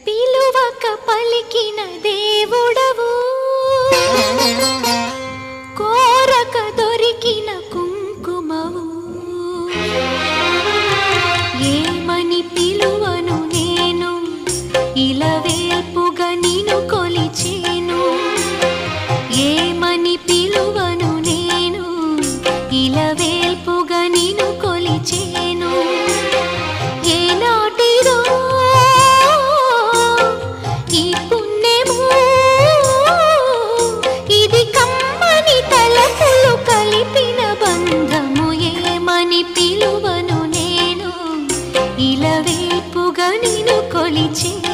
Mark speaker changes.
Speaker 1: పిలువక పలికిన దేవుడవు, కోరక దొరికిన కుంకుమవు. ఏమని పిలువను నేను, ఇలవేల్పుగా నిన్ను కొలిచేను. ఏమని పిలువను నేను, ఇలవేల్పుగా నిన్ను కొలిచేను. ఏనాటిదో ఈ పుణ్యము, ఇది కమ్మని తలపులు కలిపిన బంధము. ఏమని పిలువను నేను, ఇలవేల్పుగా నిన్ను కొలిచేను.